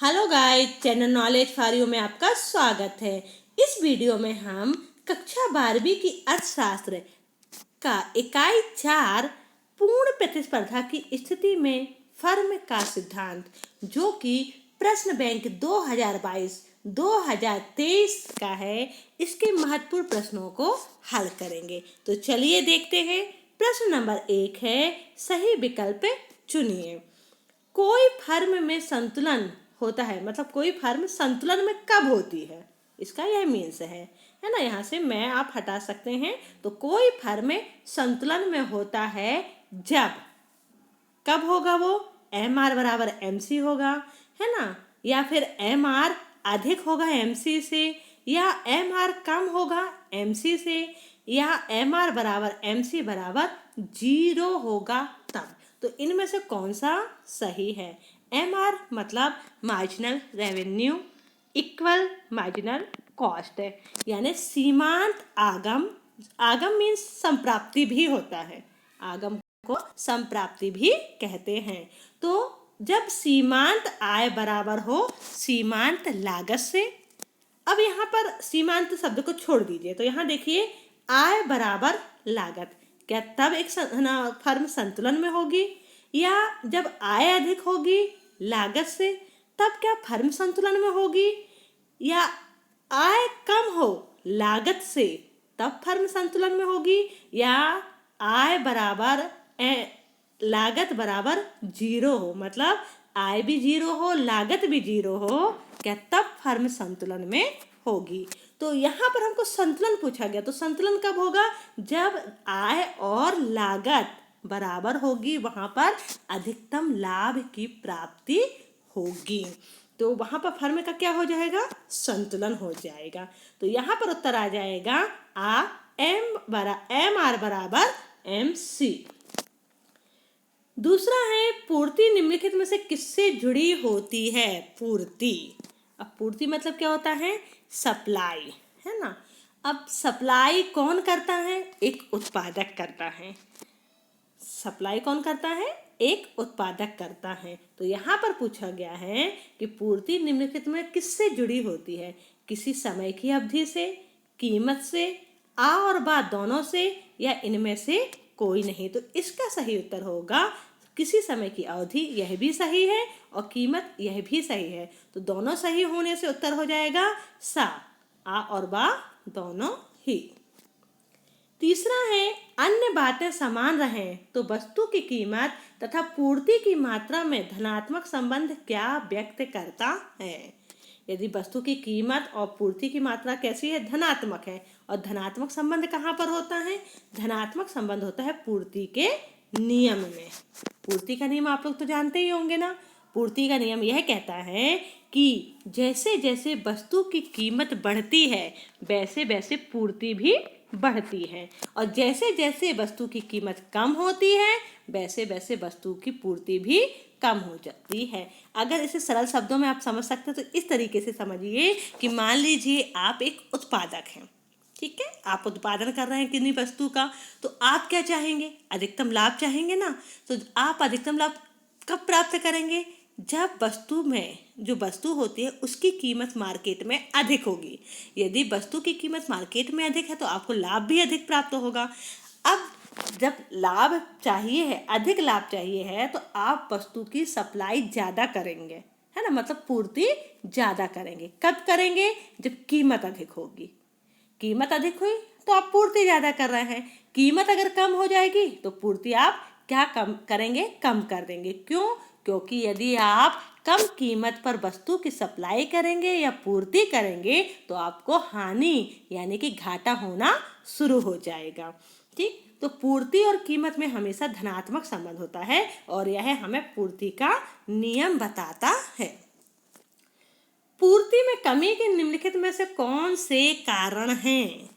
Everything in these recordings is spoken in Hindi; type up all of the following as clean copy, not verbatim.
Hello guys, channel knowledge for you में आपका स्वागत है। इस वीडियो में हम कक्षा 12वीं की अर्थशास्त्र का इकाई 4 पूर्ण प्रतिस्पर्धा की स्थिति में फर्म का सिद्धांत, जो कि प्रश्न बैंक 2022-2023 का है, इसके महत्वपूर्ण प्रश्नों को हल करेंगे। तो चलिए देखते हैं। प्रश्न नंबर 1 है, सही विकल्प चुनिए। कोई फर्म में संतुलन होता है, मतलब कोई फर्म संतुलन में कब होती है, इसका यह मीन्स है ना। यहाँ से मैं आप हटा सकते हैं। तो कोई फर्म संतुलन में होता है जब, कब होगा वो, एम आर बराबर एम सी होगा, है ना, या फिर एम आर अधिक होगा एम सी से, या एम आर कम होगा एम सी से, या एम आर बराबर एम सी बराबर 0 होगा तब। तो इनमें से कौन सा सही है? एम आर मतलब marginal revenue equal marginal cost है, यानी सीमांत आगम। आगम मीन्स संप्राप्ति भी होता है, आगम को संप्राप्ति भी कहते हैं। तो जब सीमांत आय बराबर हो सीमांत लागत से, अब यहाँ पर सीमांत शब्द को छोड़ दीजिए, तो यहाँ देखिए आय बराबर लागत, क्या तब एक फर्म संतुलन में होगी? या जब आय अधिक होगी लागत से, तब क्या फर्म संतुलन में होगी? या आय कम हो लागत से, तब फर्म संतुलन में होगी? या आय बराबर लागत बराबर 0 हो, मतलब आय भी 0 हो लागत भी 0 हो, क्या तब फर्म संतुलन में होगी? तो यहाँ पर हमको संतुलन पूछा गया, तो संतुलन कब होगा? जब आय और लागत बराबर होगी, वहां पर अधिकतम लाभ की प्राप्ति होगी, तो वहां पर फर्म का क्या हो जाएगा? संतुलन हो जाएगा। तो यहाँ पर उत्तर आ जाएगा एम आर बराबर एम सी। दूसरा है, पूर्ति निम्नलिखित में से किससे जुड़ी होती है? पूर्ति, अब पूर्ति मतलब क्या होता है? सप्लाई, है ना। अब सप्लाई कौन करता है? एक उत्पादक करता है। सप्लाई कौन करता है? एक उत्पादक करता है। तो यहाँ पर पूछा गया है कि पूर्ति निम्नलिखित में किससे जुड़ी होती है? किसी समय की अवधि से, कीमत से, आ और बा दोनों से, या इनमें से कोई नहीं। तो इसका सही उत्तर होगा किसी समय की अवधि, यह भी सही है, और कीमत यह भी सही है। तो दोनों सही होने से उत्तर हो जाएगा सा, आ और बा दोनों ही। तीसरा है, अन्य बातें समान रहें तो वस्तु की कीमत तथा पूर्ति की मात्रा में धनात्मक संबंध क्या व्यक्त करता है? यदि वस्तु की कीमत और पूर्ति की मात्रा कैसी है? धनात्मक है। और धनात्मक संबंध कहाँ पर होता है? धनात्मक संबंध होता है पूर्ति के नियम में। पूर्ति का नियम आप लोग तो जानते ही होंगे ना। पूर्ति का नियम यह कहता है कि जैसे जैसे वस्तु की कीमत बढ़ती है वैसे वैसे पूर्ति भी बढ़ती है, और जैसे जैसे वस्तु की कीमत कम होती है वैसे वैसे वस्तु की पूर्ति भी कम हो जाती है। अगर इसे सरल शब्दों में आप समझ सकते हैं तो इस तरीके से समझिए कि मान लीजिए आप एक उत्पादक हैं, ठीक है, आप उत्पादन कर रहे हैं किन्हीं वस्तु का, तो आप क्या चाहेंगे? अधिकतम लाभ चाहेंगे ना। तो आप अधिकतम लाभ कब प्राप्त करेंगे? जब वस्तु में, जो वस्तु होती है उसकी कीमत मार्केट में अधिक होगी। यदि वस्तु की कीमत मार्केट में अधिक है तो आपको लाभ भी अधिक प्राप्त होगा। अब जब लाभ चाहिए है, अधिक लाभ चाहिए है, तो आप वस्तु की सप्लाई ज़्यादा करेंगे, है ना, मतलब पूर्ति ज़्यादा करेंगे। कब करेंगे? जब कीमत अधिक होगी। कीमत अधिक हुई तो आप पूर्ति ज़्यादा कर रहे हैं। कीमत अगर कम हो जाएगी तो पूर्ति आप क्या कम करेंगे? कम कर देंगे। क्यों? क्योंकि यदि आप कम कीमत पर वस्तु की सप्लाई करेंगे या पूर्ति करेंगे तो आपको हानि यानी कि घाटा होना शुरू हो जाएगा। ठीक, तो पूर्ति और कीमत में हमेशा धनात्मक संबंध होता है, और यह हमें पूर्ति का नियम बताता है। पूर्ति में कमी के निम्नलिखित में से कौन से कारण हैं?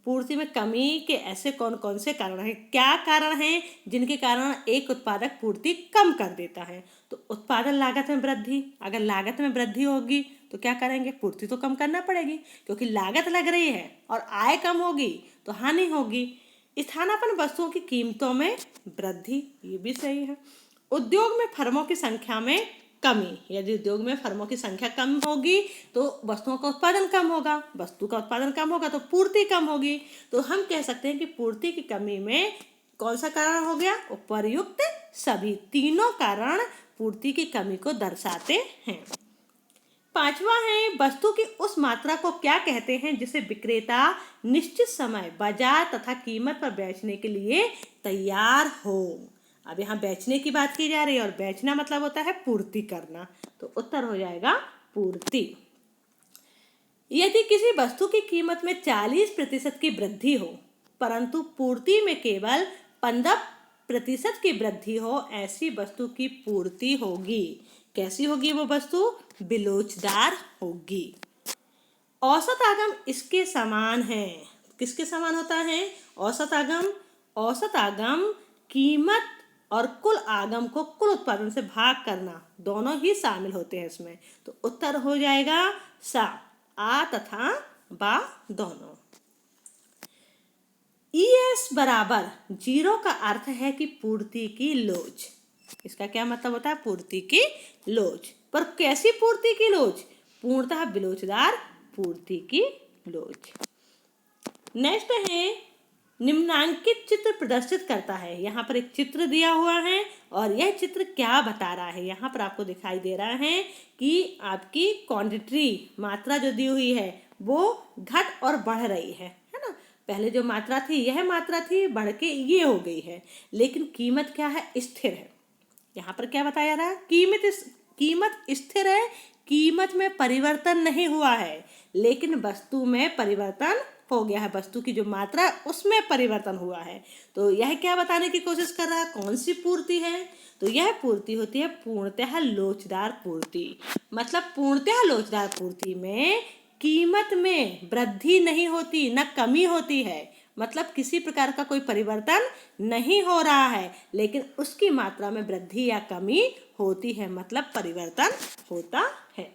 पूर्ति में कमी के ऐसे कौन कौन से कारण हैं? क्या कारण हैं जिनके कारण एक उत्पादक पूर्ति कम कर देता है? तो उत्पादन लागत में वृद्धि, अगर लागत में वृद्धि होगी तो क्या करेंगे? पूर्ति तो कम करना पड़ेगी, क्योंकि लागत लग रही है, और आय कम होगी तो हानि होगी। स्थानापन्न वस्तुओं की कीमतों में वृद्धि, ये भी सही है। उद्योग में फर्मों की संख्या में कमी। यदि उद्योग में फर्मों की संख्या कम होगी तो वस्तुओं का उत्पादन कम होगा, वस्तु का उत्पादन कम होगा तो पूर्ति कम होगी। तो हम कह सकते हैं कि पूर्ति की कमी में कौन सा कारण हो गया? उपर्युक्त सभी तीनों कारण पूर्ति की कमी को दर्शाते हैं। पांचवा है, वस्तु की उस मात्रा को क्या कहते हैं जिसे विक्रेता निश्चित समय, बाजार तथा कीमत पर बेचने के लिए तैयार हो। अब यहाँ बेचने की बात की जा रही है और बेचना मतलब होता है पूर्ति करना, तो उत्तर हो जाएगा पूर्ति। यदि किसी वस्तु की कीमत में 40% की वृद्धि हो परंतु पूर्ति में केवल 15% की वृद्धि हो, ऐसी वस्तु की पूर्ति होगी। कैसी होगी वो वस्तु? बिलोचदार होगी। औसत आगम इसके समान है। किसके समान होता है? औसत आगम। औसत आगम कीमत और कुल आगम को कुल उत्पादन से भाग करना, दोनों ही शामिल होते हैं इसमें। तो उत्तर हो जाएगा सा, आ तथा बा दोनों। ES बराबर 0 का अर्थ है कि पूर्ति की लोच। इसका क्या मतलब होता है? पूर्ति की लोच। पर कैसी पूर्ति की लोच? पूर्णतः बिलोचदार पूर्ति की लोच। नेक्स्ट है, निम्नांकित चित्र प्रदर्शित करता है। यहाँ पर एक चित्र दिया हुआ है और यह चित्र क्या बता रहा है? यहाँ पर आपको दिखाई दे रहा है कि आपकी क्वांटिटी, मात्रा जो दी हुई है वो घट और बढ़ रही है ना। पहले जो मात्रा थी यह मात्रा थी, बढ़ के ये हो गई है, लेकिन कीमत क्या है? स्थिर है। यहाँ पर क्या बताया रहा है? कीमत स्थिर है, कीमत में परिवर्तन नहीं हुआ है, लेकिन वस्तु में परिवर्तन हो गया है। वस्तु की जो मात्रा है उसमें परिवर्तन हुआ है। तो यह क्या बताने की कोशिश कर रहा है? कौन सी पूर्ति है? तो यह पूर्ति होती है पूर्णतः लोचदार पूर्ति। मतलब पूर्णतः लोचदार पूर्ति में कीमत में वृद्धि नहीं होती, न कमी होती है। मतलब किसी प्रकार का कोई परिवर्तन नहीं हो रहा है, लेकिन उसकी मात्रा में वृद्धि या कमी होती है, मतलब परिवर्तन होता है।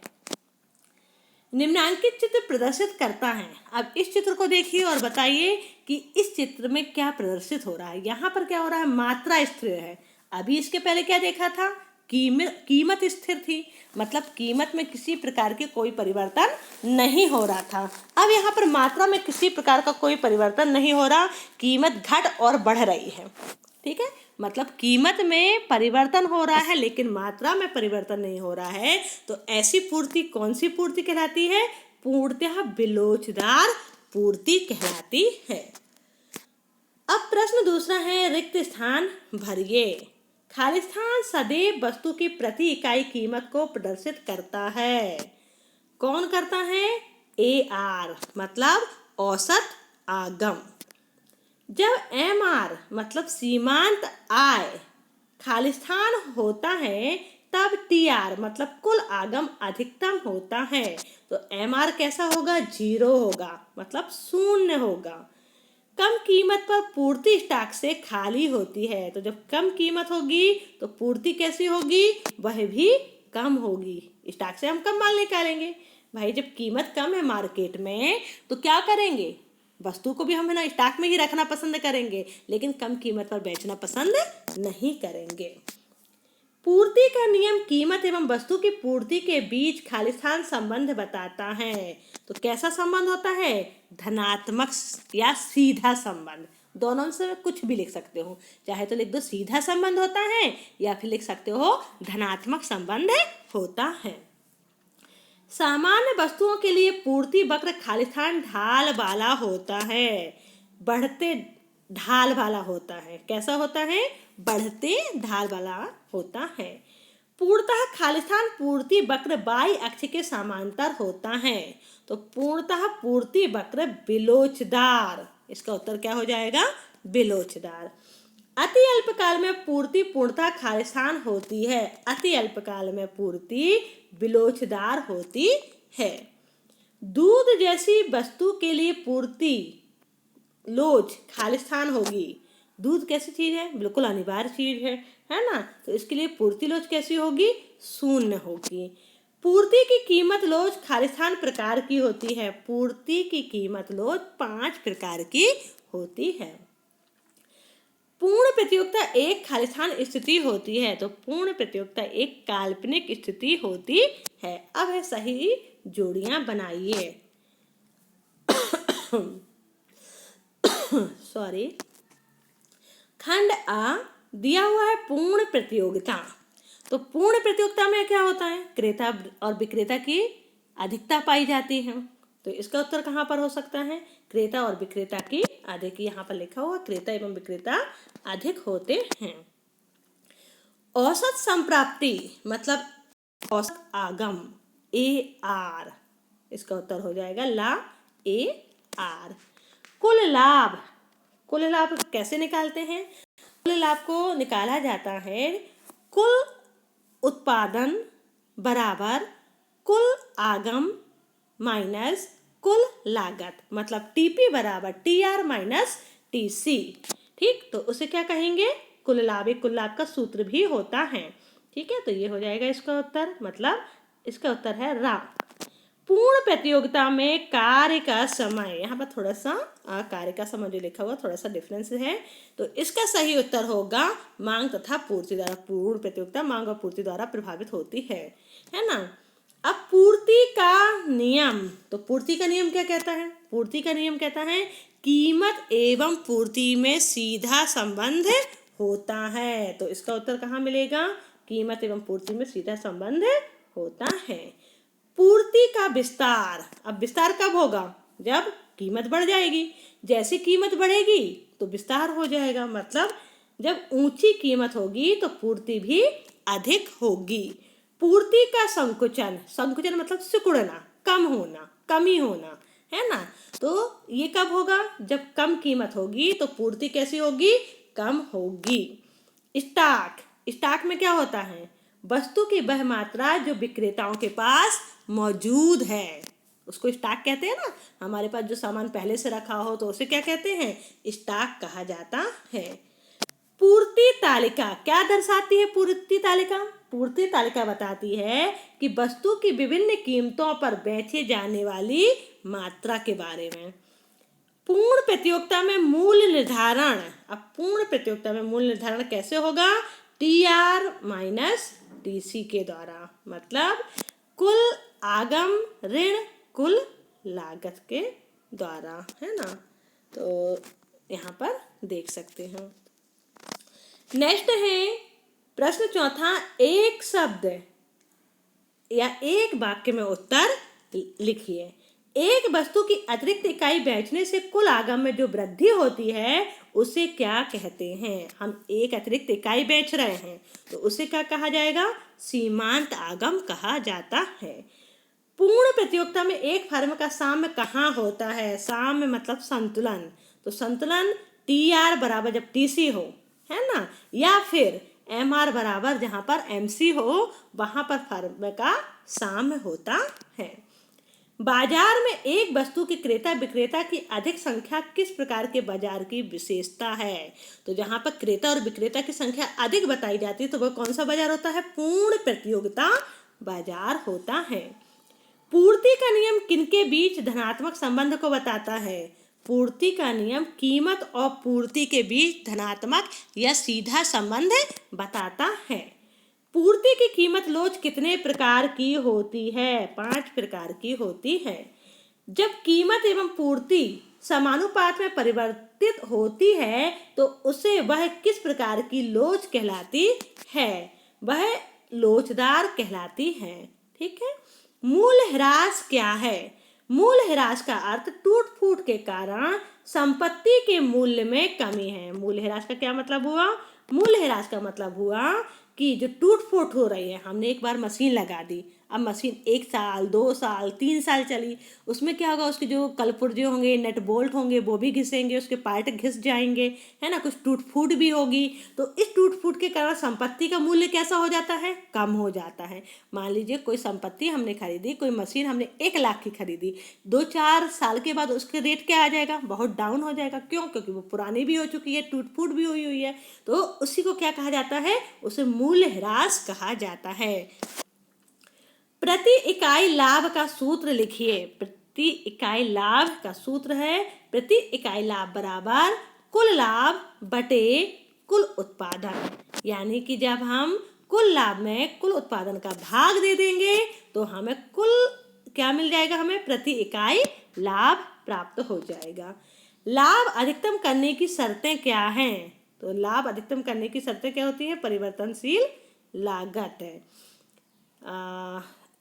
निम्नांकित चित्र प्रदर्शित करता है। अब इस चित्र को देखिए और बताइए कि इस चित्र में क्या प्रदर्शित हो रहा है। यहाँ पर क्या हो रहा है? मात्रा स्थिर है। अभी इसके पहले क्या देखा था? कीमत स्थिर थी, मतलब कीमत में किसी प्रकार के कोई परिवर्तन नहीं हो रहा था। अब यहाँ पर मात्रा में किसी प्रकार का कोई परिवर्तन नहीं हो रहा, कीमत घट और बढ़ रही है। ठीक है, मतलब कीमत में परिवर्तन हो रहा है लेकिन मात्रा में परिवर्तन नहीं हो रहा है। तो ऐसी पूर्ति कौन सी पूर्ति कहलाती है? पूर्णतः बिलोचदार पूर्ति कहलाती है। अब प्रश्न दूसरा है, रिक्त स्थान भरिए। खाली स्थान सदैव वस्तु की प्रति इकाई कीमत को प्रदर्शित करता है। कौन करता है? AR मतलब औसत आगम। जब MR मतलब सीमांत आय खाली स्थान होता है तब TR मतलब कुल आगम अधिकतम होता है। तो MR कैसा होगा? 0 होगा, मतलब शून्य होगा। कम कीमत पर पूर्ति स्टॉक से खाली होती है। तो जब कम कीमत होगी तो पूर्ति कैसी होगी? वह भी कम होगी। स्टॉक से हम कम माल निकालेंगे। भाई जब कीमत कम है मार्केट में तो क्या करेंगे? वस्तु को भी हम है ना स्टॉक में ही रखना पसंद करेंगे, लेकिन कम कीमत पर बेचना पसंद नहीं करेंगे। पूर्ति का नियम कीमत एवं वस्तु की पूर्ति के बीच खालिस्तान संबंध बताता है। तो कैसा संबंध होता है? धनात्मक या सीधा संबंध। दोनों से कुछ भी लिख सकते हो, चाहे तो लिख दो सीधा संबंध होता है या फिर लिख सकते हो धनात्मक संबंध होता है। सामान्य वस्तुओं के लिए पूर्ति वक्र खालिस्तान ढाल वाला होता है, बढ़ते ढाल वाला होता है। कैसा होता है? बढ़ते ढाल वाला होता है। पूर्णतः खालिस्तान पूर्ति वक्र बाई अक्ष के समांतर होता है। तो पूर्णतः पूर्ति वक्र बिलोचदार, इसका उत्तर क्या हो जाएगा? बिलोचदार। अति अल्पकाल में पूर्ति पूर्णतः खालिस्तान होती है, अति अल्पकाल में पूर्ति बिलोचदार होती है। दूध जैसी वस्तु के लिए पूर्ति लोच खालिस्तान होगी। दूध कैसी चीज है? बिल्कुल अनिवार्य चीज है ना। तो इसके लिए पूर्ति लोच कैसी होगी? शून्य होगी। पूर्ति की कीमत लोच खालिस्तान प्रकार की होती है। पूर्ति की कीमत लोच 5 प्रकार की होती है। पूर्ण प्रतियोगिता एक खालिस्तान स्थिति होती है। तो पूर्ण प्रतियोगिता एक काल्पनिक स्थिति होती है। अब है सही जोड़ियां बनाइए। सॉरी। खंड आ दिया हुआ है पूर्ण प्रतियोगिता। तो पूर्ण प्रतियोगिता में क्या होता है? क्रेता और विक्रेता की अधिकता पाई जाती है। तो इसका उत्तर कहाँ पर हो सकता है? क्रेता और विक्रेता की अधिक। यहाँ पर लिखा हुआ क्रेता एवं विक्रेता अधिक होते हैं। औसत संप्राप्ति मतलब औसत आगम AR, इसका उत्तर हो जाएगा ला AR। कुल लाभ कैसे निकालते हैं? कुल लाभ को निकाला जाता है कुल उत्पादन बराबर कुल आगम माइनस कुल लागत, मतलब TP बराबर TR माइनस TC। ठीक, तो उसे क्या कहेंगे? कुल लाभ। एक कुल लाभ का सूत्र भी होता है। ठीक है, तो ये हो जाएगा इसका उत्तर, मतलब इसका उत्तर है रा। पूर्ण प्रतियोगिता में कार्य का समय, यहाँ पर थोड़ा सा कार्य का समय जो लिखा हुआ थोड़ा सा डिफरेंस है। तो इसका सही उत्तर होगा मांग तथा पूर्ति द्वारा। पूर्ण प्रतियोगिता मांग और पूर्ति द्वारा प्रभावित होती है ना। अब पूर्ति का नियम। तो पूर्ति का नियम क्या कहता है? पूर्ति का नियम कहता है कीमत एवं पूर्ति में सीधा संबंध होता है। तो इसका उत्तर कहाँ मिलेगा? कीमत एवं पूर्ति में सीधा संबंध होता है। पूर्ति का विस्तार। अब विस्तार कब होगा? जब कीमत बढ़ जाएगी। जैसे कीमत बढ़ेगी तो विस्तार हो जाएगा, मतलब जब ऊंची कीमत होगी तो पूर्ति भी अधिक होगी। पूर्ति का संकुचन। संकुचन मतलब सिकुड़ना, कम होना, कमी होना, है ना। तो ये कब होगा? जब कम कीमत होगी तो पूर्ति कैसी होगी? कम होगी। स्टॉक में क्या होता है? वस्तु की वह मात्रा जो विक्रेताओं के पास मौजूद है, उसको स्टॉक कहते हैं ना। हमारे पास जो सामान पहले से रखा हो तो उसे क्या कहते हैं? स्टॉक कहा जाता है। पूर्ति तालिका क्या दर्शाती है? पूर्ति तालिका, पूर्ति तालिका बताती है कि वस्तु की विभिन्न कीमतों पर बेचे जाने वाली मात्रा के बारे में। पूर्ण प्रतियोगिता में मूल्य निर्धारण। अब पूर्ण प्रतियोगिता में मूल्य निर्धारण कैसे होगा? TR माइनस TC के द्वारा, मतलब कुल आगम ऋण कुल लागत के द्वारा, है ना। तो यहाँ पर देख सकते हैं। नेक्स्ट है प्रश्न चौथा। एक शब्द या एक वाक्य में उत्तर लिखिए। एक वस्तु की अतिरिक्त इकाई बेचने से कुल आगम में जो वृद्धि होती है उसे क्या कहते हैं? हम एक अतिरिक्त इकाई बेच रहे हैं तो उसे क्या कहा जाएगा? सीमांत आगम कहा जाता है। पूर्ण प्रतियोगिता में एक फर्म का साम्य कहाँ होता है? साम्य मतलब संतुलन। तो संतुलन TR बराबर जब TC हो, है ना, या फिर MR बराबर जहाँ पर MC हो, वहाँ पर फर्म का साम्य होता है। बाजार में एक वस्तु की क्रेता विक्रेता की अधिक संख्या किस प्रकार के बाजार की विशेषता है? तो जहाँ पर क्रेता और विक्रेता की संख्या अधिक बताई जाती है तो वह कौन सा बाजार होता है? पूर्ण प्रतियोगिता बाजार होता है। पूर्ति का नियम किनके बीच धनात्मक संबंध को बताता है? पूर्ति का नियम कीमत और पूर्ति के बीच धनात्मक या सीधा संबंध बताता है। पूर्ति की कीमत लोच कितने प्रकार की होती है? 5 प्रकार की होती है। जब कीमत एवं पूर्ति समानुपात में परिवर्तित होती है तो उसे वह किस प्रकार की लोच कहलाती है? वह लोचदार कहलाती है। ठीक है। मूल्य ह्रास क्या है? मूल्य ह्रास का अर्थ टूट फूट के कारण संपत्ति के मूल्य में कमी है। मूल्य ह्रास का क्या मतलब हुआ? मूल्य ह्रास का मतलब हुआ कि जो टूट फूट हो रही है, हमने एक बार मशीन लगा दी, अब मशीन 1 साल 2 साल 3 साल चली, उसमें क्या होगा? उसके जो कलपुर्जे होंगे, नट बोल्ट होंगे, वो भी घिसेंगे, उसके पार्ट घिस जाएंगे, है ना, कुछ टूट फूट भी होगी। तो इस टूट फूट के कारण संपत्ति का मूल्य कैसा हो जाता है? कम हो जाता है। मान लीजिए कोई संपत्ति हमने खरीदी, कोई मशीन हमने 1 लाख की खरीदी, 2-4 साल के बाद उसके रेट क्या आ जाएगा? बहुत डाउन हो जाएगा। क्यों? क्योंकि वो पुरानी भी हो चुकी है, टूट फूट भी हुई है। तो उसी को क्या कहा जाता है? उसे मूल्य ह्रास कहा जाता है। प्रति इकाई लाभ का सूत्र लिखिए। प्रति इकाई लाभ का सूत्र है प्रति इकाई लाभ बराबर कुल लाभ बटे कुल उत्पादन, यानी कि जब हम कुल लाभ में कुल उत्पादन का भाग दे देंगे तो हमें कुल क्या मिल जाएगा, हमें प्रति इकाई लाभ प्राप्त हो जाएगा। लाभ अधिकतम करने की शर्तें क्या हैं? तो लाभ अधिकतम करने की शर्तें क्या होती हैं? परिवर्तनशील लागत है।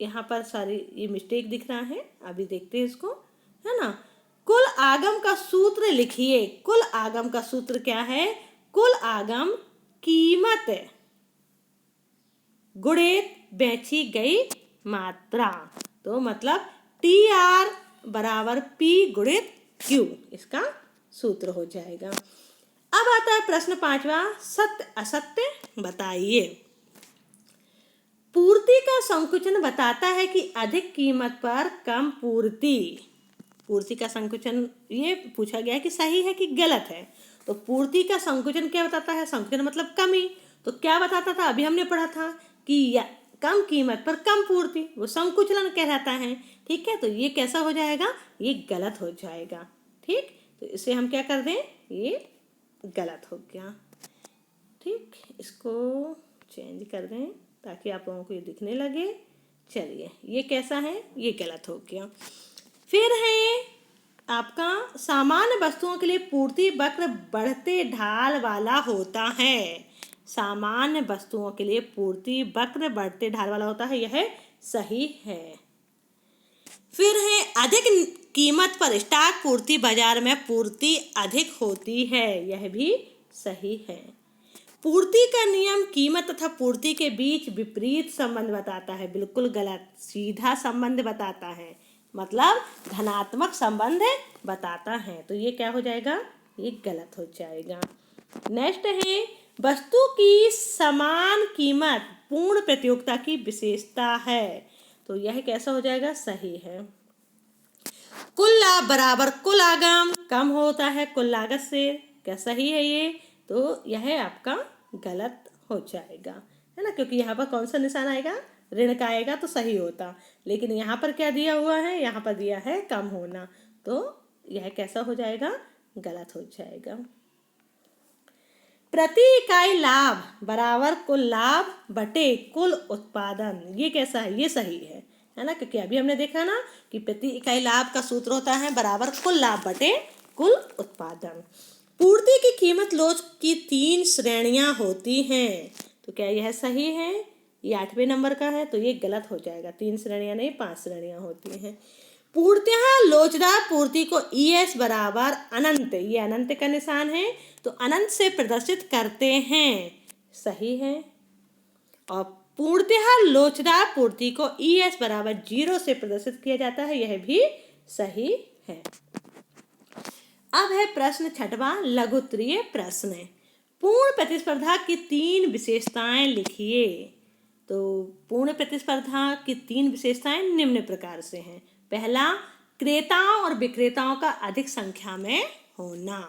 यहाँ पर सारी ये मिस्टेक दिख रहा है, अभी देखते हैं इसको, है ना। कुल आगम का सूत्र लिखिए। कुल आगम का सूत्र क्या है? कुल आगम कीमत गुणित बेची गई मात्रा। तो मतलब TR बराबर P गुणित Q, इसका सूत्र हो जाएगा। अब आता है प्रश्न 5वां, सत्य असत्य बताइए। पूर्ति का संकुचन बताता है कि अधिक कीमत पर कम पूर्ति। पूर्ति का संकुचन ये पूछा गया है कि सही है कि गलत है। तो पूर्ति का संकुचन क्या बताता है? संकुचन मतलब कमी। तो क्या बताता था? अभी हमने पढ़ा था कि कम कीमत पर कम पूर्ति, वो संकुचन कहलाता है। ठीक है, तो ये कैसा हो जाएगा? ये गलत हो जाएगा। ठीक, तो इसे हम क्या कर दें? ये गलत हो गया। ठीक, इसको चेंज कर दें ताकि आप लोगों को ये दिखने लगे। चलिए, ये कैसा है? ये गलत हो गया। फिर है आपका सामान्य वस्तुओं के लिए पूर्ति वक्र बढ़ते ढाल वाला होता है। सामान्य वस्तुओं के लिए पूर्ति वक्र बढ़ते ढाल वाला होता है, यह सही है। फिर है अधिक कीमत पर स्टॉक पूर्ति बाजार में पूर्ति अधिक होती है, यह भी सही है। पूर्ति का नियम कीमत तथा पूर्ति के बीच विपरीत संबंध बताता है, बिल्कुल गलत। सीधा संबंध बताता है, मतलब धनात्मक संबंध बताता है। तो ये क्या हो जाएगा? ये गलत हो जाएगा। नेक्स्ट है वस्तु की समान कीमत पूर्ण प्रतियोगिता की विशेषता है। तो यह कैसा हो जाएगा? सही है। कुल लाभ बराबर कुल आगम कम होता है कुल लागत से, क्या सही है ये? तो यह आपका गलत हो जाएगा, है ना, क्योंकि यहाँ पर कौन सा निशान आएगा? ऋण का आएगा तो सही होता, लेकिन यहाँ पर क्या दिया हुआ है? यहाँ पर दिया है कम होना, तो यह कैसा हो जाएगा? गलत हो जाएगा। प्रति इकाई लाभ बराबर कुल लाभ बटे कुल उत्पादन, ये कैसा है? ये सही है ना, क्योंकि अभी हमने देखा ना कि प्रति इकाई लाभ का सूत्र होता है बराबर कुल लाभ बटे कुल उत्पादन। पूर्ति की कीमत लोच की 3 श्रेणियां होती हैं, तो क्या यह सही है? ये 8वें नंबर का है, तो ये गलत हो जाएगा। 3 श्रेणियां नहीं, 5 श्रेणियां होती हैं। पूर्णतः लोचदार पूर्ति को ES बराबर अनंत, ये अनंत का निशान है, तो अनंत से प्रदर्शित करते हैं, सही है। और पूर्णतः लोचदार पूर्ति को ES बराबर 0 से प्रदर्शित किया जाता है, यह भी सही है। अब है प्रश्न 6वां, लघुत्तरीय प्रश्न। पूर्ण प्रतिस्पर्धा की 3 विशेषताएं लिखिए। तो पूर्ण प्रतिस्पर्धा की 3 विशेषताएं निम्न प्रकार से हैं। पहला, क्रेताओं और विक्रेताओं का अधिक संख्या में होना।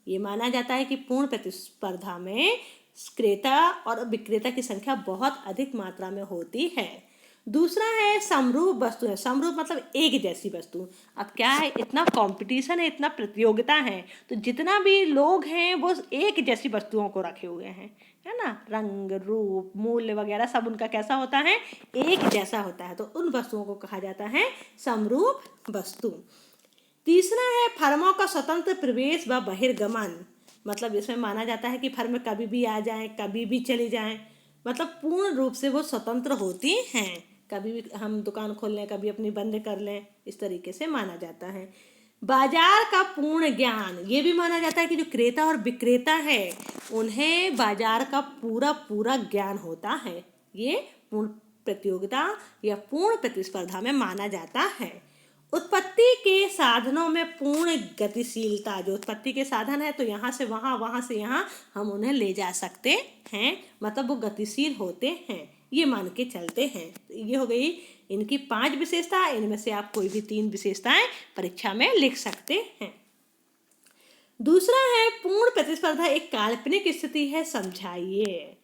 ये माना जाता है कि पूर्ण प्रतिस्पर्धा में क्रेता और विक्रेता की संख्या बहुत अधिक मात्रा में होती है। दूसरा है समरूप वस्तु है। समरूप मतलब एक जैसी वस्तु। अब क्या है, इतना कंपटीशन है, इतना प्रतियोगिता है, तो जितना भी लोग हैं वो एक जैसी वस्तुओं को रखे हुए हैं, है ना। रंग, रूप, मूल्य वगैरह सब उनका कैसा होता है? एक जैसा होता है, तो उन वस्तुओं को कहा जाता है समरूप वस्तु। तीसरा है फर्मों का स्वतंत्र प्रवेश व बहिर्गमन। मतलब इसमें माना जाता है कि फर्म कभी भी आ जाएं, कभी भी चली जाएं, मतलब पूर्ण रूप से वो स्वतंत्र होती हैं। कभी भी हम दुकान खोल लें, कभी अपनी बंद कर लें, इस तरीके से माना जाता है। बाजार का पूर्ण ज्ञान, ये भी माना जाता है कि जो क्रेता और विक्रेता है उन्हें बाजार का पूरा ज्ञान होता है। ये पूर्ण प्रतियोगिता या पूर्ण प्रतिस्पर्धा में माना जाता है। उत्पत्ति के साधनों में पूर्ण गतिशीलता, जो उत्पत्ति के साधन है तो यहाँ से वहाँ, वहाँ से यहाँ हम उन्हें ले जा सकते हैं, मतलब वो गतिशील होते हैं, ये मान के चलते हैं। ये हो गई इनकी 5 विशेषता। इनमें से आप कोई भी 3 विशेषताएं परीक्षा में लिख सकते हैं। दूसरा है पूर्ण प्रतिस्पर्धा एक काल्पनिक स्थिति है, समझाइए।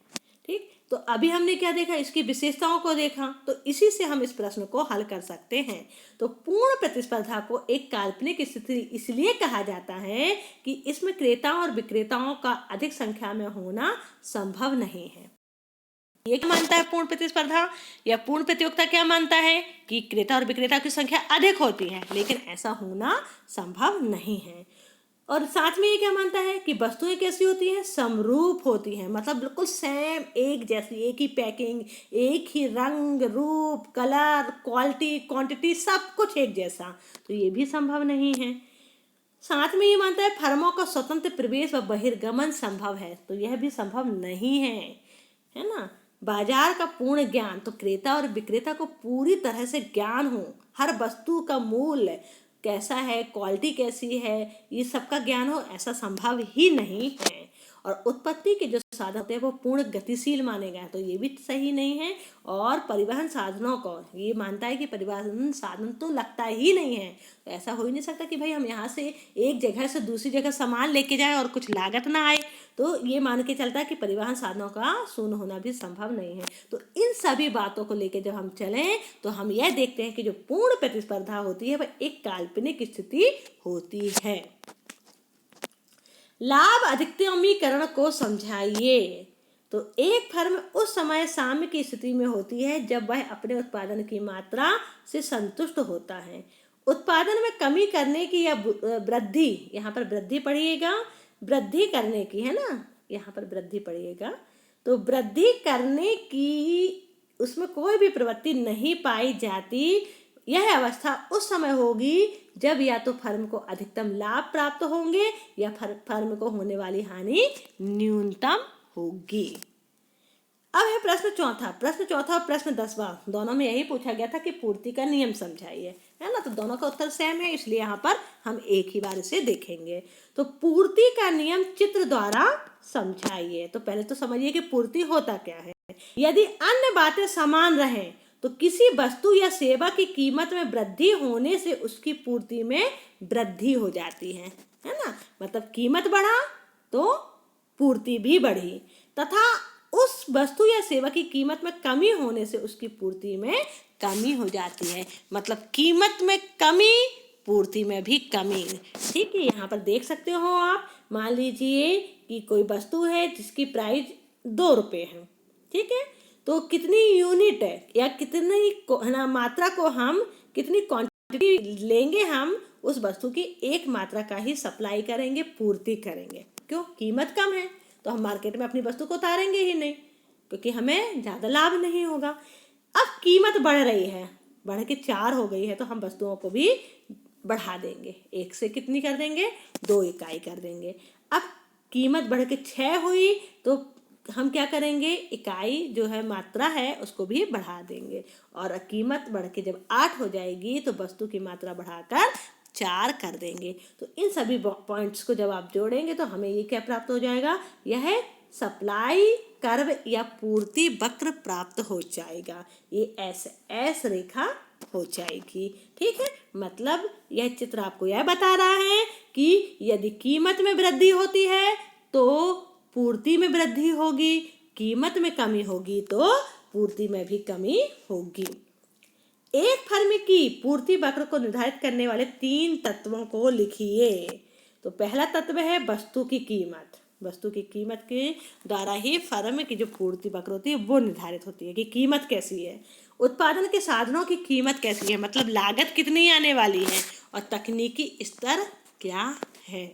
ठीक, तो अभी हमने क्या देखा, इसकी विशेषताओं को देखा, तो इसी से हम इस प्रश्न को हल कर सकते हैं। तो पूर्ण प्रतिस्पर्धा को एक काल्पनिक स्थिति इसलिए कहा जाता है कि इसमें क्रेताओं और विक्रेताओं का अधिक संख्या में होना संभव नहीं है। ये क्या मानता है पूर्ण प्रतिस्पर्धा या पूर्ण प्रतियोगिता, क्या मानता है कि क्रेता और विक्रेता की संख्या अधिक होती है, लेकिन ऐसा होना संभव नहीं है। और साथ में ये क्या मानता है कि वस्तुएं कैसी होती हैं, समरूप होती हैं, मतलब बिल्कुल सेम, एक जैसी, एक ही पैकिंग, एक ही रंग, रूप, कलर, क्वालिटी, क्वांटिटी, सब कुछ एक जैसा, तो ये भी संभव नहीं है। साथ में ये मानता है फर्मों का स्वतंत्र प्रवेश व बहिर्गमन संभव है, तो यह भी संभव नहीं है ना। बाजार का पूर्ण ज्ञान, तो क्रेता और विक्रेता को पूरी तरह से ज्ञान हो, हर वस्तु का मूल्य कैसा है, क्वालिटी कैसी है, ये सबका ज्ञान हो, ऐसा संभव ही नहीं है। और उत्पत्ति के जो साधन होते हैं वो पूर्ण गतिशील माने गए, तो ये भी सही नहीं है। और परिवहन साधनों को ये मानता है कि परिवहन साधन तो लगता ही नहीं है, तो ऐसा हो ही नहीं सकता कि भाई हम यहाँ से एक जगह से दूसरी जगह सामान लेके जाएं और कुछ लागत ना आए, तो ये मान के चलता है कि परिवहन साधनों का शून्य होना भी संभव नहीं है। तो इन सभी बातों को लेकर जब हम चलें तो हम यह देखते हैं कि जो पूर्ण प्रतिस्पर्धा होती है वह एक काल्पनिक स्थिति होती है। लाभ अधिकतमीकरण को समझाइए। तो एक फर्म उस समय साम्य की स्थिति में होती है जब वह अपने उत्पादन की मात्रा से संतुष्ट होता है। उत्पादन में कमी करने की या वृद्धि, यहाँ पर वृद्धि पढ़िएगा, वृद्धि करने की है ना, यहाँ पर वृद्धि पढ़िएगा, तो वृद्धि करने की उसमें कोई भी प्रवृत्ति नहीं पाई जाती। यह अवस्था उस समय होगी जब या तो फर्म को अधिकतम लाभ प्राप्त होंगे या फर्म को होने वाली हानि न्यूनतम होगी। अब है प्रश्न चौथा और प्रश्न 10वां, दोनों में यही पूछा गया था कि पूर्ति का नियम समझाइए, है ना। तो दोनों का उत्तर सेम है, इसलिए यहाँ पर हम एक ही बार इसे देखेंगे। तो पूर्ति का नियम चित्र द्वारा समझाइए। तो पहले तो समझिए कि पूर्ति होता क्या है। यदि अन्य बातें समान रहें तो किसी वस्तु या सेवा की कीमत में वृद्धि होने से उसकी पूर्ति में वृद्धि हो जाती है ना। मतलब कीमत बढ़ा तो पूर्ति भी बढ़ी, तथा उस वस्तु या सेवा की कीमत में कमी होने से उसकी पूर्ति में कमी हो जाती है। मतलब कीमत में कमी, पूर्ति में भी कमी। ठीक है, यहाँ पर देख सकते हो आप। मान लीजिए कि कोई वस्तु है जिसकी प्राइस 2 रुपये है, ठीक है, तो कितनी यूनिट है या कितनी मात्रा को हम, कितनी क्वांटिटी लेंगे हम उस वस्तु की, एक मात्रा का ही सप्लाई करेंगे, पूर्ति करेंगे। क्यों? कीमत कम है तो हम मार्केट में अपनी वस्तु को उतारेंगे ही नहीं, क्योंकि हमें ज़्यादा लाभ नहीं होगा। अब कीमत बढ़ रही है, बढ़ के 4 हो गई है, तो हम वस्तुओं को भी बढ़ा देंगे, 1 से कितनी कर देंगे, 2 इकाई कर देंगे। अब कीमत बढ़ के 6 हुई तो हम क्या करेंगे, इकाई जो है मात्रा है उसको भी बढ़ा देंगे, और कीमत बढ़ के जब 8 हो जाएगी तो वस्तु की मात्रा बढ़ाकर 4 कर देंगे। तो इन सभी पॉइंट्स को जब आप जोड़ेंगे तो हमें ये क्या प्राप्त हो जाएगा, यह सप्लाई कर्व या पूर्ति वक्र प्राप्त हो जाएगा। ये एस रेखा हो जाएगी। ठीक है, मतलब यह चित्र आपको यह बता रहा है कि यदि कीमत में वृद्धि होती है तो पूर्ति में वृद्धि होगी, कीमत में कमी होगी तो पूर्ति में भी कमी होगी। एक फर्म की पूर्ति वक्र को निर्धारित करने वाले 3 तत्वों को लिखिए। तो पहला तत्व है वस्तु की कीमत। वस्तु की कीमत के द्वारा ही फर्म की जो पूर्ति वक्र होती है वो निर्धारित होती है कि कीमत कैसी है। उत्पादन के साधनों की कीमत कैसी है, मतलब लागत कितनी आने वाली है, और तकनीकी स्तर क्या है।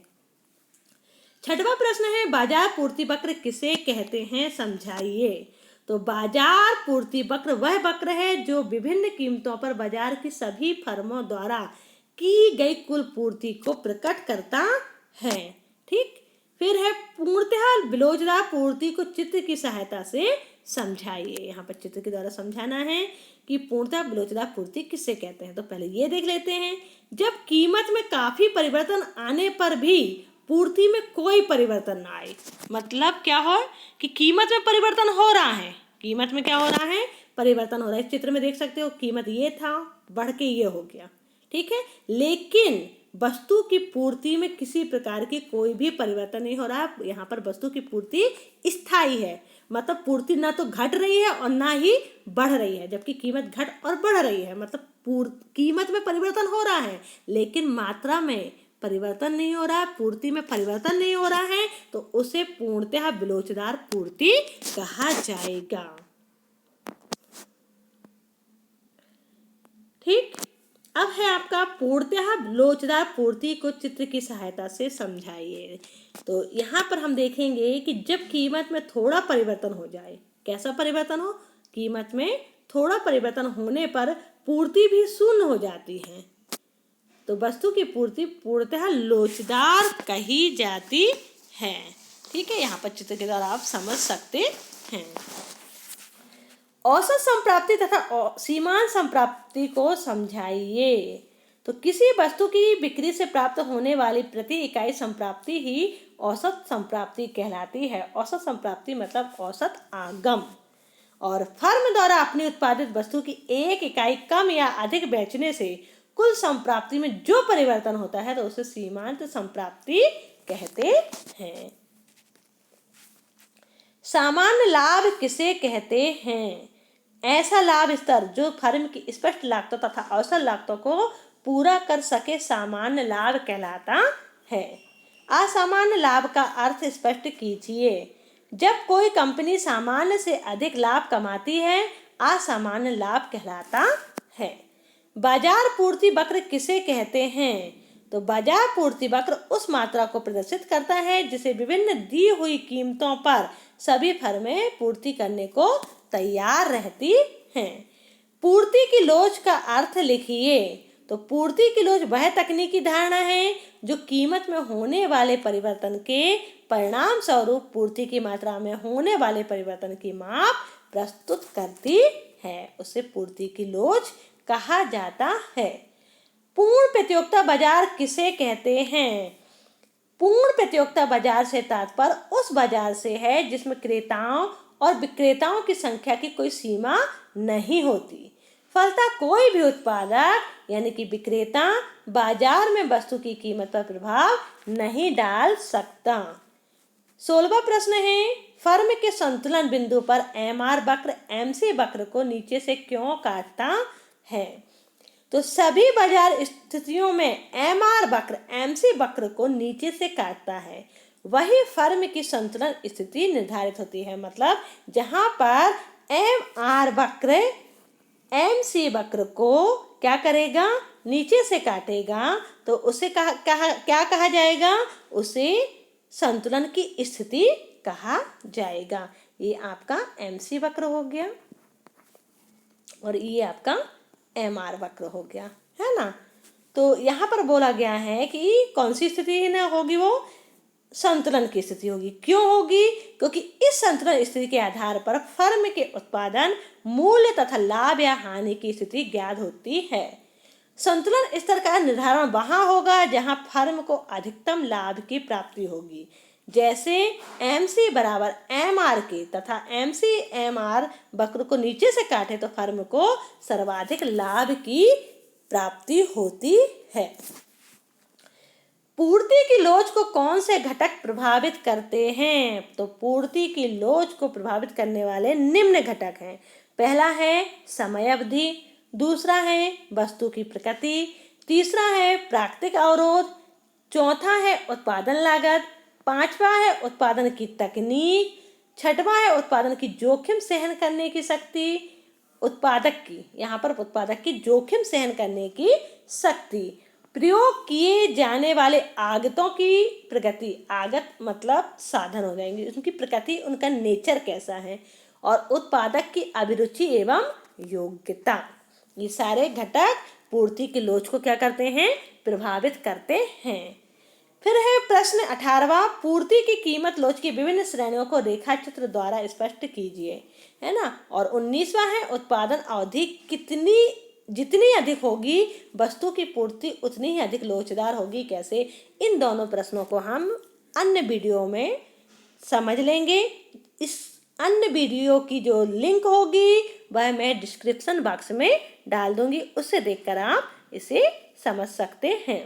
छठवां प्रश्न है बाजार पूर्ति वक्र किसे कहते हैं, समझाइए। तो बाजार पूर्ति वक्र वह वक्र है जो विभिन्न कीमतों पर बाजार की सभी फर्मों द्वारा की गई कुल पूर्ति को प्रकट करता है। ठीक, फिर है पूर्णतः विलोचदार पूर्ति को चित्र की सहायता से समझाइए। यहाँ पर चित्र के द्वारा समझाना है कि पूर्णतः विलोचदार पूर्ति किसे कहते हैं। तो पहले ये देख लेते हैं, जब कीमत में काफी परिवर्तन आने पर भी पूर्ति में कोई परिवर्तन ना आए। मतलब क्या हो कि कीमत में परिवर्तन हो रहा है, कीमत में क्या हो रहा है, परिवर्तन हो रहा है। इस चित्र में देख सकते हो कीमत ये था, बढ़ के ये हो गया, ठीक है, लेकिन वस्तु की पूर्ति में किसी प्रकार की कोई भी परिवर्तन नहीं हो रहा। यहाँ पर वस्तु की पूर्ति स्थायी है, मतलब पूर्ति ना तो घट रही है और ना ही बढ़ रही है, जबकि कीमत घट और बढ़ रही है। मतलब कीमत में परिवर्तन हो रहा है लेकिन मात्रा में परिवर्तन नहीं हो रहा है, पूर्ति में परिवर्तन नहीं हो रहा है, तो उसे पूर्णतः लोचदार पूर्ति कहा जाएगा। ठीक, अब है आपका पूर्णतः लोचदार पूर्ति को चित्र की सहायता से समझाइए। तो यहाँ पर हम देखेंगे कि जब कीमत में थोड़ा परिवर्तन हो जाए, कैसा परिवर्तन हो, कीमत में थोड़ा परिवर्तन होने पर पूर्ति भी शून्य हो जाती है, तो वस्तु की पूर्ति पूर्णतः लोचदार कही जाती है। ठीक है, यहाँ पर चित्र के द्वारा आप समझ सकते हैं। औसत संप्राप्ति तथा सीमांत संप्राप्ति को समझाइए। तो किसी वस्तु की बिक्री से प्राप्त होने वाली प्रति इकाई संप्राप्ति ही औसत संप्राप्ति कहलाती है। औसत संप्राप्ति मतलब औसत आगम। और फर्म द्वारा अपनी उत्पादित वस्तु की एक इकाई कम या अधिक बेचने से कुल संप्राप्ति में जो परिवर्तन होता है तो उसे सीमांत संप्राप्ति कहते हैं। सामान्य लाभ किसे कहते हैं? ऐसा लाभ स्तर जो फर्म की स्पष्ट लागतों तथा अवसर लागतों को पूरा कर सके सामान्य लाभ कहलाता है। असामान्य लाभ का अर्थ स्पष्ट कीजिए। जब कोई कंपनी सामान्य से अधिक लाभ कमाती है, असामान्य लाभ कहलाता है। बाजार पूर्ति वक्र किसे कहते हैं? तो बाजार पूर्ति वक्र उस मात्रा को प्रदर्शित करता है जिसे विभिन्न दी हुई कीमतों पर सभी फर्में पूर्ति करने को तैयार रहती हैं। पूर्ति की लोच का अर्थ लिखिए। तो पूर्ति की लोच वह तकनीकी धारणा है जो कीमत में होने वाले परिवर्तन के परिणाम स्वरूप पूर्ति की मात्रा में होने वाले परिवर्तन की माप प्रस्तुत करती है, उसे पूर्ति की लोच कहा जाता है। पूर्ण प्रतियोगिता बाजार किसे कहते हैं? पूर्ण प्रतियोगिता बाजार से तात्पर्य उस बाजार से है जिसमें क्रेताओं और विक्रेताओं की संख्या की कोई सीमा नहीं होती। फलतः कोई भी उत्पादक यानी कि विक्रेता बाजार में वस्तु की कीमत पर प्रभाव नहीं डाल सकता। 16वां प्रश्न है, फर्म के संतुलन बिंदु पर एमआर वक्र एमसी वक्र को नीचे से क्यों काटता है? तो सभी बाजार स्थितियों में एमआर वक्र एमसी वक्र को नीचे से काटता है, वही फर्म की संतुलन स्थिति निर्धारित होती है। मतलब जहां पर एमआर वक्र एमसी वक्र को क्या करेगा, नीचे से काटेगा, तो उसे क्या कहा जाएगा? उसे संतुलन की स्थिति कहा जाएगा। ये आपका एमसी वक्र हो गया और ये आपका एमआर वक्र हो गया, है ना। तो यहाँ पर बोला गया है कि कौन सी स्थिति ना होगी, वो संतुलन की स्थिति होगी। क्यों होगी? क्योंकि इस संतुलन स्थिति के आधार पर फर्म के उत्पादन मूल्य तथा लाभ या हानि की स्थिति ज्ञात होती है। संतुलन स्तर का निर्धारण वहां होगा जहां फर्म को अधिकतम लाभ की प्राप्ति होगी, जैसे एमसी बराबर एमआर के तथा एमसी एमआर वक्र को नीचे से काटे तो फर्म को सर्वाधिक लाभ की प्राप्ति होती है। पूर्ति की लोच को कौन से घटक प्रभावित करते हैं? तो पूर्ति की लोच को प्रभावित करने वाले निम्न घटक हैं। पहला है समय अवधि, दूसरा है वस्तु की प्रकृति, तीसरा है प्राकृतिक अवरोध, चौथा है उत्पादन लागत, पांचवा है उत्पादन की तकनीक, छठवां है उत्पादन की जोखिम सहन करने की शक्ति, उत्पादक की, यहाँ पर उत्पादक की जोखिम सहन करने की शक्ति, प्रयोग किए जाने वाले आगतों की प्रगति, आगत मतलब साधन हो जाएंगे, उनकी प्रकृति, उनका नेचर कैसा है, और उत्पादक की अभिरुचि एवं योग्यता। ये सारे घटक पूर्ति की लोच को क्या करते हैं? प्रभावित करते हैं। फिर है प्रश्न 18वां, पूर्ति की कीमत लोच की विभिन्न श्रेणियों को रेखा चित्र द्वारा स्पष्ट कीजिए, है ना। और 19वां है उत्पादन अवधि जितनी अधिक होगी वस्तु की पूर्ति उतनी ही अधिक लोचदार होगी, कैसे? इन दोनों प्रश्नों को हम अन्य वीडियो में समझ लेंगे। इस अन्य वीडियो की जो लिंक होगी वह मैं डिस्क्रिप्शन बॉक्स में डाल दूंगी, उससे देखकर आप इसे समझ सकते हैं।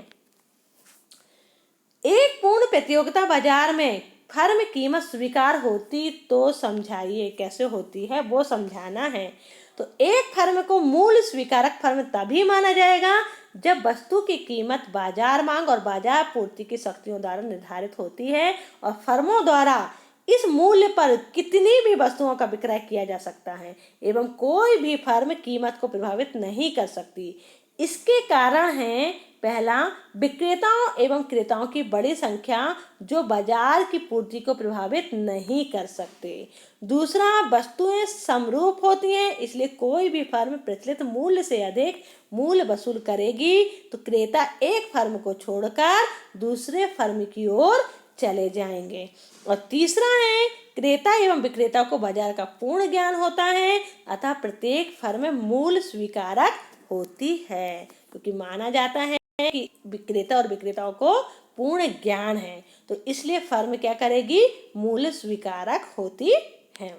एक पूर्ण प्रतियोगिता बाजार में फर्म कीमत स्वीकार होती तो समझाइए, कैसे होती है वो समझाना है। तो एक फर्म को मूल स्वीकारक फर्म तभी माना जाएगा जब वस्तु की कीमत बाजार मांग और बाजार पूर्ति की शक्तियों द्वारा निर्धारित होती है और फर्मों द्वारा इस मूल्य पर कितनी भी वस्तुओं का विक्रय किया जा सकता है एवं कोई भी फर्म कीमत को प्रभावित नहीं कर सकती। इसके कारण है, पहला, विक्रेताओं एवं क्रेताओं की बड़ी संख्या जो बाजार की पूर्ति को प्रभावित नहीं कर सकते। दूसरा, वस्तुएं समरूप होती हैं, इसलिए कोई भी फर्म प्रचलित मूल्य से अधिक मूल्य वसूल करेगी तो क्रेता एक फर्म को छोड़कर दूसरे फर्म की ओर चले जाएंगे। और तीसरा है, क्रेता एवं विक्रेता को बाजार का पूर्ण ज्ञान होता है, अतः प्रत्येक फर्म मूल्य स्वीकारक होती है, क्योंकि माना जाता है कि विक्रेता और विक्रेताओं को पूर्ण ज्ञान है, तो इसलिए फर्म क्या करेगी, मूल्य स्वीकारक होती है।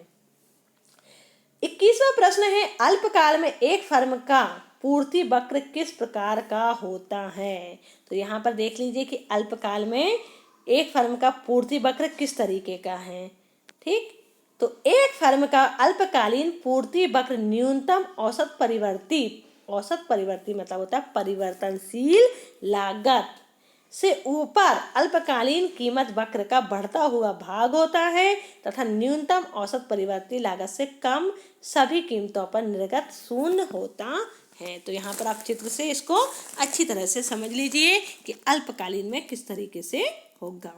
21वां प्रश्न है, अल्पकाल में एक फर्म का पूर्ति वक्र किस प्रकार का होता है। तो यहाँ पर देख लीजिए कि अल्पकाल में एक फर्म का पूर्ति वक्र किस तरीके का है। ठीक, तो एक फर्म का अल्पकालीन पूर्ति वक्र न्यूनतम औसत परिवर्ती मतलब होता है परिवर्तनशील लागत से ऊपर अल्पकालीन कीमत वक्र का बढ़ता हुआ भाग होता है तथा न्यूनतम औसत परिवर्ती लागत से कम सभी कीमतों पर निर्गत शून्य होता है। तो यहाँ पर आप चित्र से इसको अच्छी तरह से समझ लीजिए कि अल्पकालीन में किस तरीके से होगा।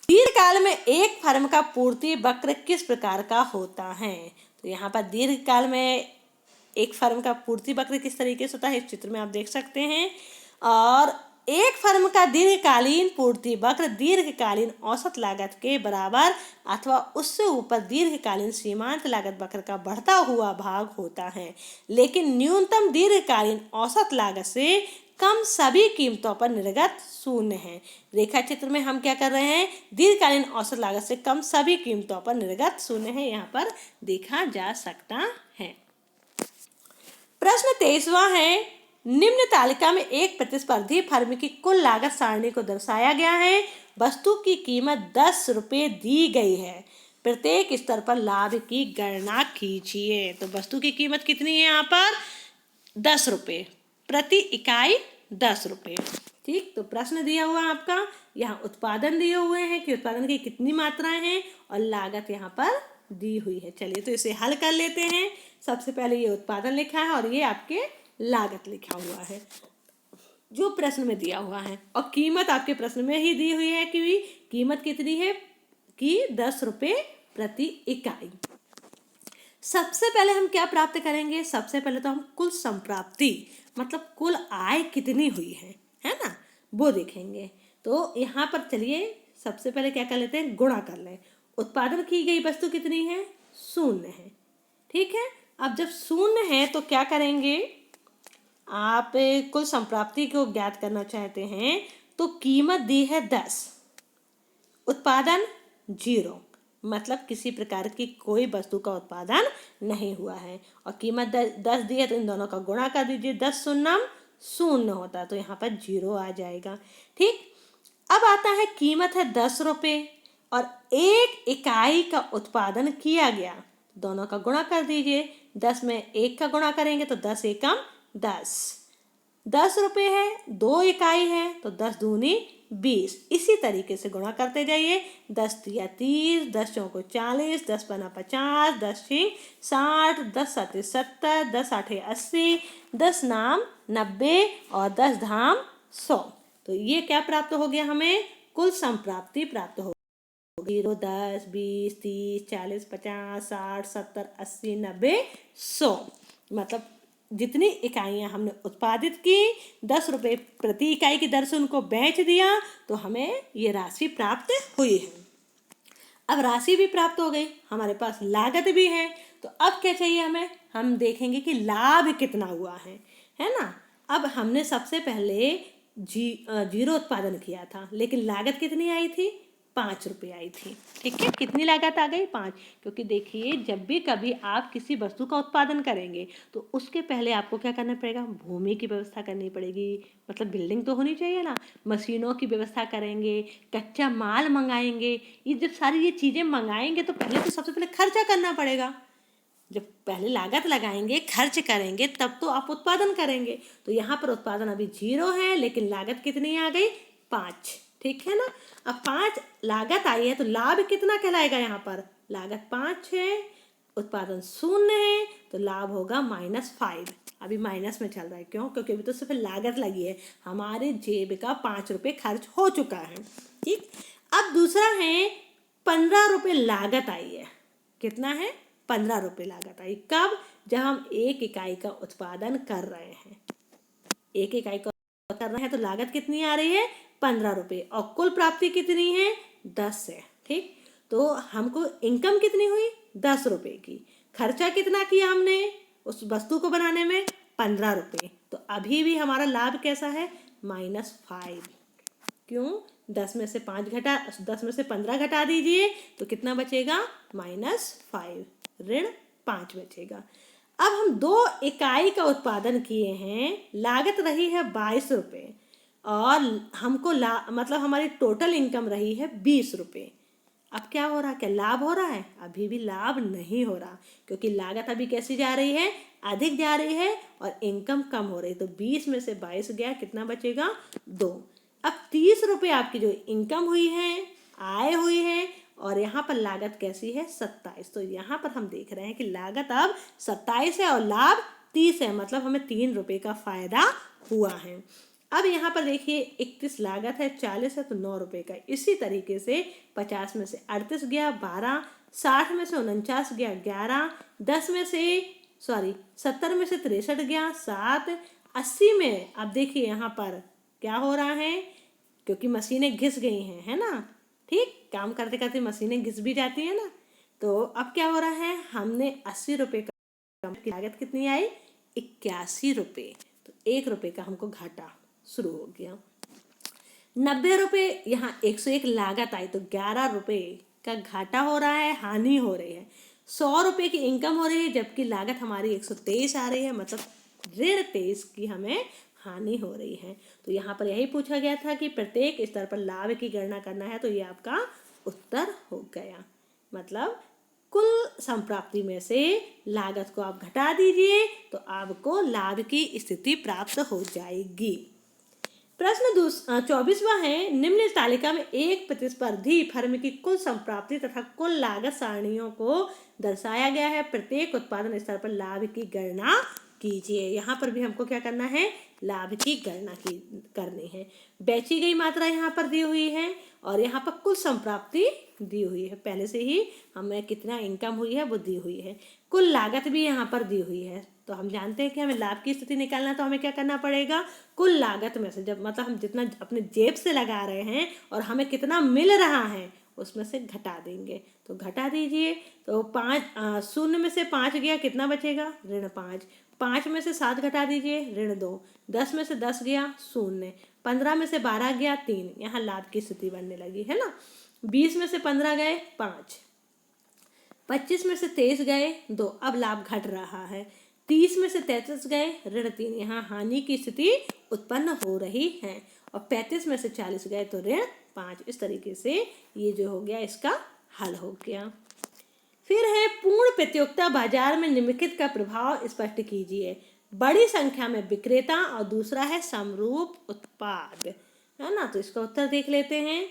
दीर्घकाल में एक फर्म का पूर्ति वक्र किस प्रकार का होता है। तो यहाँ पर दीर्घकाल में एक फर्म का पूर्ति वक्र किस तरीके से होता है, इस चित्र में आप देख सकते हैं। और एक फर्म का दीर्घकालीन पूर्ति वक्र दीर्घकालीन औसत लागत के बराबर अथवा उससे ऊपर दीर्घकालीन सीमांत लागत वक्र का बढ़ता हुआ भाग होता है, लेकिन न्यूनतम दीर्घकालीन औसत लागत से कम सभी कीमतों पर निर्गत शून्य है। रेखा चित्र में हम क्या कर रहे हैं, दीर्घकालीन औसत लागत से कम सभी कीमतों पर निर्गत शून्य है, यहाँ पर देखा जा सकता है। प्रश्न 23वां है, निम्न तालिका में एक प्रतिस्पर्धी फर्म की कुल लागत सारणी को दर्शाया गया है। वस्तु की कीमत 10 रुपये दी गई है, प्रत्येक स्तर पर लाभ की गणना कीजिए। तो वस्तु की कीमत कितनी है यहाँ पर, 10 रुपये, प्रति इकाई 10 रुपये। ठीक, तो प्रश्न दिया हुआ आपका, यहाँ उत्पादन दिए हुए हैं कि उत्पादन की कितनी मात्राएं हैं और लागत यहाँ पर दी हुई है। चलिए तो इसे हल कर लेते हैं। सबसे पहले ये उत्पादन लिखा है और ये आपके लागत लिखा हुआ है जो प्रश्न में दिया हुआ है, और कीमत आपके प्रश्न में ही दी हुई है कि कीमत कितनी है कि 10 रुपये प्रति इकाई। सबसे पहले हम क्या प्राप्त करेंगे, सबसे पहले तो हम कुल संप्राप्ति मतलब कुल आय कितनी हुई है ना, वो देखेंगे। तो यहाँ पर चलिए सबसे पहले क्या कर लेते हैं, गुणा कर लें। उत्पादन की गई वस्तु कितनी है, 0 है। ठीक है, अब जब 0 है तो क्या करेंगे, आप कुल संप्राप्ति को ज्ञात करना चाहते हैं तो कीमत दी है 10, उत्पादन 0, मतलब किसी प्रकार की कोई वस्तु का उत्पादन नहीं हुआ है, और कीमत 10 दी है तो इन दोनों का गुणा कर दीजिए, 10 शून्यम 0 होता है तो यहाँ पर 0 आ जाएगा। ठीक, अब आता है कीमत है 10 रुपये और 1 इकाई का उत्पादन किया गया, दोनों का गुणा कर दीजिए, 10 में 1 का गुणा करेंगे तो 10 एकम 10, 10 रुपये है, 2 इकाई है तो 10 दूनी 20, इसी तरीके से गुणा करते जाइए, 10 तिया 30, 10 चौको 40, 10 पना 50, 10 छिंग 60, 10 सते 70, 10 आठे 80, 10 नाम 90 और 10 धाम 100। तो ये क्या प्राप्त हो गया, हमें कुल संप्राप्ति प्राप्त हो 0, 10, 20, 30, 40, 50, 60, 70, 80, 90, 100, मतलब जितनी इकाइयाँ हमने उत्पादित की 10 रुपये प्रति इकाई की दर से उनको बेच दिया तो हमें ये राशि प्राप्त हुई है। अब राशि भी प्राप्त हो गई, हमारे पास लागत भी है, तो अब क्या चाहिए हमें, हम देखेंगे कि लाभ कितना हुआ है ना। अब हमने सबसे पहले 0 उत्पादन किया था, लेकिन लागत कितनी आई थी, 5 रुपये आई थी। ठीक है, कितनी लागत आ गई? 5। क्योंकि देखिए जब भी कभी आप किसी वस्तु का उत्पादन करेंगे तो उसके पहले आपको क्या करना पड़ेगा? भूमि की व्यवस्था करनी पड़ेगी, मतलब बिल्डिंग तो होनी चाहिए ना, मशीनों की व्यवस्था करेंगे, कच्चा माल मंगाएंगे। ये जब सारी ये चीज़ें मंगाएंगे तो पहले तो सबसे पहले खर्चा करना पड़ेगा। जब पहले लागत लगाएंगे, खर्च करेंगे, तब तो आप उत्पादन करेंगे। तो यहाँ पर उत्पादन अभी 0 है, लेकिन लागत कितनी आ गई? 5। ठीक है ना। अब 5 लागत आई है तो लाभ कितना कहलाएगा? यहाँ पर लागत 5 है, उत्पादन 0 है, तो लाभ होगा -5। अभी माइनस में चल रहा है, क्यों? क्योंकि अभी तो सिर्फ लागत लगी है, हमारे जेब का 5 रुपये खर्च हो चुका है। ठीक। अब दूसरा है 15 रुपये लागत आई है। कितना है? 15 रुपये लागत आई। कब? जब हम 1 इकाई का उत्पादन कर रहे हैं। 1 इकाई का कर रहे हैं तो लागत कितनी आ रही है? 15 रुपये, और कुल प्राप्ति कितनी है? 10 है। ठीक, तो हमको इनकम कितनी हुई? 10 रुपये की। खर्चा कितना किया हमने उस वस्तु को बनाने में? 15 रुपये। तो अभी भी हमारा लाभ कैसा है? -5। क्यों? 10 में से 15 घटा दीजिए तो कितना बचेगा? -5, ऋण 5 बचेगा। अब हम 2 इकाई का उत्पादन किए हैं, लागत रही है 22 रुपये, और हमको मतलब हमारी टोटल इनकम रही है 20 रुपये। अब क्या हो रहा है? क्या लाभ हो रहा है? अभी भी लाभ नहीं हो रहा, क्योंकि लागत अभी कैसी जा रही है? अधिक जा रही है, और इनकम कम हो रही है। तो 20 में से 22 गया, कितना बचेगा? 2। अब 30 रुपये आपकी जो इनकम हुई है, आय हुई है, और यहाँ पर लागत कैसी है? 27। तो यहाँ पर हम देख रहे हैं कि लागत अब 27 है और लाभ 30 है, मतलब हमें 3 रुपये का फायदा हुआ है। अब यहाँ पर देखिए 31 लागत है, 40 है, तो 9 रुपये का। इसी तरीके से 50 में से 38 गया, 12, 60 में से 49 गया, 11, 70 में से 63 गया, 7, 80 में अब देखिए यहाँ पर क्या हो रहा है? क्योंकि मशीनें घिस गई हैं, है ना। ठीक, काम करते करते मशीनें घिस भी जाती है ना। तो अब क्या हो रहा है? हमने 80 रुपये का लागत कितनी आई? 81 रुपये। तो 1 रुपये का हमको घाटा शुरू हो गया। 90 रुपये, यहाँ 101 लागत आई तो 11 रुपये का घाटा हो रहा है, हानि हो रही है। 100 रुपये की इनकम हो रही है, जबकि लागत हमारी 123 आ रही है, मतलब ऋण 23 की हमें हानि हो रही है। तो यहाँ पर यही पूछा गया था कि प्रत्येक स्तर पर लाभ की गणना करना है, तो ये आपका उत्तर हो गया। मतलब कुल संप्राप्ति में से लागत को आप घटा दीजिए तो आपको लाभ की स्थिति प्राप्त हो जाएगी। प्रश्न 24वां है, निम्न तालिका में एक प्रतिस्पर्धी फर्म की कुल संप्राप्ति तथा कुल लागत सारणियों को दर्शाया गया है। प्रत्येक उत्पादन स्तर पर लाभ की गणना कीजिए। यहाँ पर भी हमको क्या करना है? लाभ की गणना करनी है। बेची गई मात्रा यहाँ पर दी हुई है, और यहाँ पर कुल संप्राप्ति दी हुई है, पहले से ही हमें कितना इनकम हुई है वो दी हुई है। कुल लागत भी यहाँ पर दी हुई है। तो हम जानते हैं कि हमें लाभ की स्थिति निकालना, तो हमें क्या करना पड़ेगा? कुल लागत में से, जब मतलब हम जितना अपने जेब से लगा रहे हैं और हमें कितना मिल रहा है उसमें से घटा देंगे। तो घटा दीजिए। तो 0 में से 5 गया, कितना बचेगा? ऋण 5। 5 में से 7 घटा दीजिए, ऋण 2। 10 में से 10 गया, 0। 15 में से 12 गया, 3। यहाँ लाभ की स्थिति बनने लगी है ना। 20 में से 15 गए, 5। 25 में से 23 गए, 2। अब लाभ घट रहा है। 30 में से 33 गए, ऋण 3। यहाँ हानि की स्थिति उत्पन्न हो रही है। और 35 में से 40 गए तो ऋण 5। इस तरीके से ये जो हो गया इसका हल हो गया। फिर है पूर्ण प्रतियोगिता बाजार में निम्नलिखित का प्रभाव स्पष्ट कीजिए। बड़ी संख्या में विक्रेता, और दूसरा है समरूप उत्पाद, है ना। तो इसका उत्तर देख लेते हैं।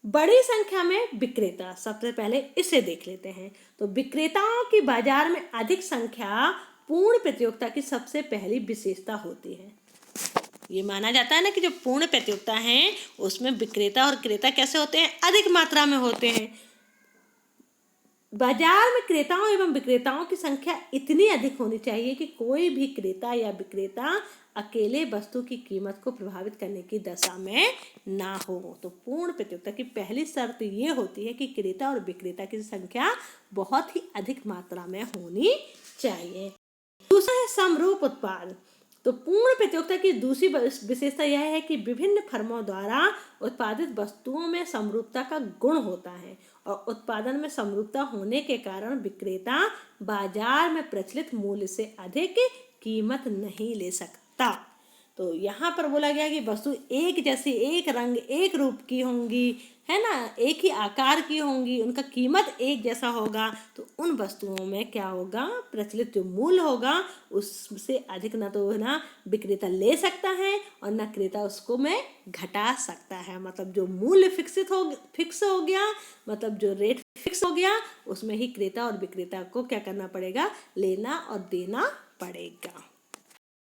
बड़ी संख्या में विक्रेता, सबसे पहले इसे देख लेते हैं। तो विक्रेताओं की बाजार में अधिक संख्या पूर्ण प्रतियोगिता की सबसे पहली विशेषता होती है। ये माना जाता है ना कि जो पूर्ण प्रतियोगिता है उसमें विक्रेता और क्रेता कैसे होते हैं? अधिक मात्रा में होते हैं। बाजार में क्रेताओं एवं विक्रेताओं की संख्या इतनी अधिक होनी चाहिए कि कोई भी क्रेता या विक्रेता अकेले वस्तु की कीमत को प्रभावित करने की दशा में ना हो। तो पूर्ण प्रतियोगिता की पहली शर्त ये होती है कि क्रेता और विक्रेता की संख्या बहुत ही अधिक मात्रा में होनी चाहिए। दूसरा है समरूप उत्पाद। तो पूर्ण प्रतियोगिता की दूसरी विशेषता यह है कि विभिन्न फर्मों द्वारा उत्पादित वस्तुओं में समरूपता का गुण होता है और उत्पादन में समरूपता होने के कारण विक्रेता बाजार में प्रचलित मूल्य से अधिक कीमत नहीं ले सकता। तो यहाँ पर बोला गया कि वस्तु एक जैसी, एक रंग एक रूप की होंगी, है ना, एक ही आकार की होंगी, उनका कीमत एक जैसा होगा, तो उन वस्तुओं में क्या होगा, प्रचलित जो मूल्य होगा उससे अधिक ना तो ना विक्रेता ले सकता है और न क्रेता उसको में घटा सकता है। मतलब जो मूल्य फिक्स हो गया, मतलब जो रेट फिक्स हो गया, उसमें ही क्रेता और विक्रेता को क्या करना पड़ेगा, लेना और देना पड़ेगा।